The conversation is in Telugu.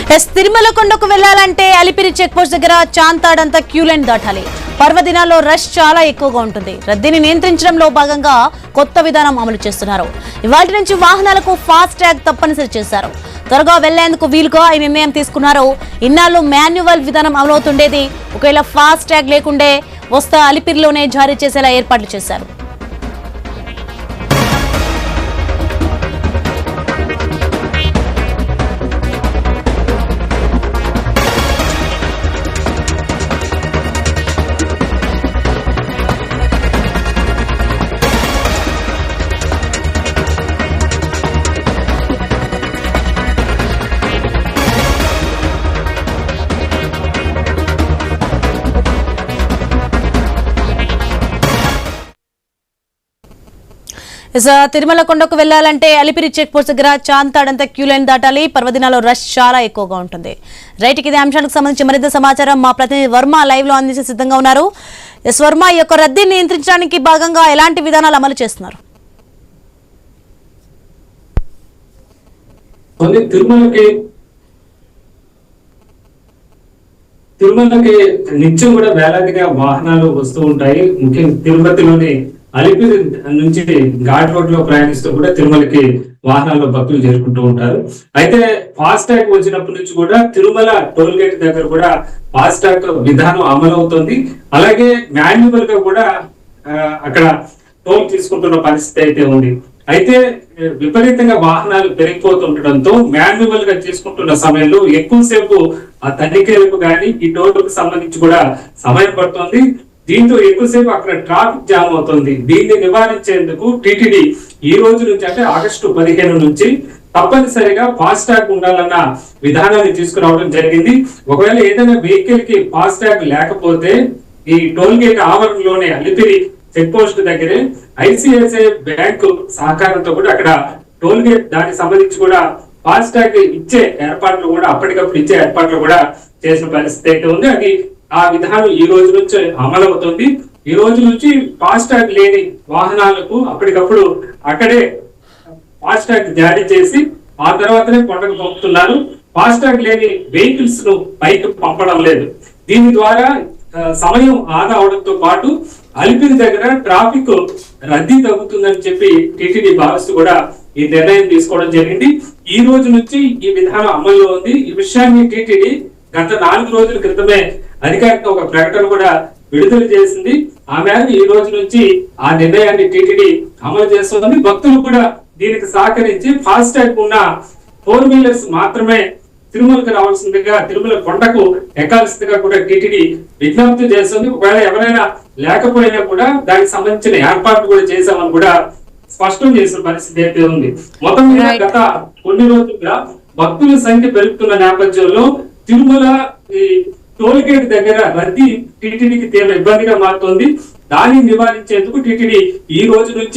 తిరుమల కొండకు వెళ్లాలంటే అలిపిరి చెక్ పోస్ట్ దగ్గర చాంతాడంతా క్యూ లైన్ దాటాలి. పర్వదినాల్లో రష్ చాలా ఎక్కువగా ఉంటుంది. రద్దీని నియంత్రించడంలో భాగంగా కొత్త విధానం అమలు చేస్తున్నారు. ఇవాళ నుంచి వాహనాలకు ఫాస్ట్ ట్యాగ్ తప్పనిసరి చేశారు. త్వరగా వెళ్లేందుకు వీలుగా ఈ నిర్ణయం తీసుకున్నారు. ఇన్నాళ్ళు మాన్యువల్ విధానం అమలవుతుండేది. ఒకవేళ ఫాస్ట్ ట్యాగ్ లేకుండే వస్తే అలిపిరిలోనే జారీ చేసేలా ఏర్పాట్లు చేశారు. తిరుమల కొండకు వెళ్లాలంటే అలిపిరి చెక్ పోస్ట్ దగ్గర చాంతాడంతా క్యూ లైన్ దాటాలి. పర్వదినాల్లో రష్ చాలా ఎక్కువగా ఉంటుంది. రైట్, ఇదే అంశానికి సంబంధించి మరింత సమాచారం మా ప్రతినిధి వర్మ లైవ్ లో అందించే సిద్ధంగా ఉన్నారు. వర్మ, ఈ యొక్క రద్దీని నియంత్రించడానికి భాగంగా ఎలాంటి విధానాలు అమలు చేస్తున్నారు? తిరుమలకి నిత్యం కూడా వేలాదిగా వాహనాలు వస్తూ ఉంటాయి. ముఖ్యంగా తిరుపతిలోని అలిపిరి నుంచి ఘాట్ రోడ్ లో ప్రయాణిస్తూ కూడా తిరుమలకి వాహనాల్లో భక్తులు చేరుకుంటూ ఉంటారు. అయితే ఫాస్ట్ ట్యాగ్ వచ్చినప్పటి నుంచి కూడా తిరుమల టోల్ గేట్ దగ్గర కూడా ఫాస్ట్ ట్యాగ్ విధానం అమలు అవుతుంది. అలాగే మాన్యువల్ గా కూడా అక్కడ టోల్ తీసుకుంటున్న పరిస్థితి అయితే ఉంది. అయితే విపరీతంగా వాహనాలు పెరిగిపోతుండటంతో మాన్యువల్ గా తీసుకుంటున్న సమయంలో ఎక్కువసేపు ఆ తనిఖీలకు కానీ ఈ టోల్కు సంబంధించి కూడా సమయం పడుతుంది. దీంతో ఎక్కువసేపు అక్కడ ట్రాఫిక్ జామ్ అవుతుంది. దీన్ని నివారించేందుకు టిటిడి ఈ రోజు నుంచి అంటే ఆగస్టు 15 నుంచి తప్పనిసరిగా ఫాస్ట్ ట్యాగ్ ఉండాలన్న విధానాన్ని తీసుకురావడం జరిగింది. ఒకవేళ ఏదైనా వెహికల్ కి ఫాస్ట్ ట్యాగ్ లేకపోతే ఈ టోల్ గేట్ ఆవరణలోనే అలిపిరి చెక్ పోస్ట్ దగ్గరే ఐసిఐసిఐ బ్యాంకు సహకారంతో కూడా అక్కడ టోల్ గేట్ దానికి సంబంధించి కూడా ఫాస్ట్ ట్యాగ్ ఇచ్చే ఏర్పాట్లు కూడా అప్పటికప్పుడు ఇచ్చే ఏర్పాట్లు కూడా చేసిన పరిస్థితి అయితే ఉంది. అది ఆ విధానం ఈ రోజు నుంచి అమలవుతుంది. ఈ రోజు నుంచి ఫాస్ట్ ట్యాగ్ లేని వాహనాలకు అప్పటికప్పుడు అక్కడే ఫాస్ట్ ట్యాగ్ జారీ చేసి ఆ తర్వాతనే కొండకు పంపుతున్నారు. ఫాస్ట్ ట్యాగ్ లేని వెహికల్స్ ను పైకి పంపడం లేదు. దీని ద్వారా సమయం ఆదా అవడంతో పాటు అలిపిరి దగ్గర ట్రాఫిక్ రద్దీ తగ్గుతుందని చెప్పి టిటిడి భావిస్తూ కూడా ఈ నిర్ణయం తీసుకోవడం జరిగింది. ఈ రోజు నుంచి ఈ విధానం అమల్లో ఉంది. ఈ విషయాన్ని టిటిడి గత 4 రోజుల క్రితమే అధికారిక ఒక ప్రకటన కూడా విడుదల చేసింది. ఆ మేరకు ఈ రోజు నుంచి ఆ నిర్ణయాన్ని టిటిడి అమలు చేస్తుంది. భక్తులు కూడా దీనికి సహకరించి ఫాస్ట్ ట్యాగ్ ఉన్న 4 వీలర్స్ మాత్రమే తిరుమలకు రావాల్సిందిగా, తిరుమల కొండకు ఎక్కాల్సిందిగా కూడా టిటిడి విజ్ఞప్తి చేస్తుంది. ఒకవేళ ఎవరైనా లేకపోయినా కూడా దానికి సంబంధించిన ఏర్పాట్లు కూడా చేశామని కూడా స్పష్టం చేసిన పరిస్థితి అయితే ఉంది. మొత్తం మీద గత కొన్ని రోజులుగా భక్తుల సంఖ్య పెరుగుతున్న నేపథ్యంలో తిరుమల టోల్ గేట్ దగ్గర రద్దీ టిటిడికి తీవ్ర ఇబ్బందిగా మారుతోంది. దాన్ని నివారించేందుకు టిటిడి ఈ రోజు నుంచి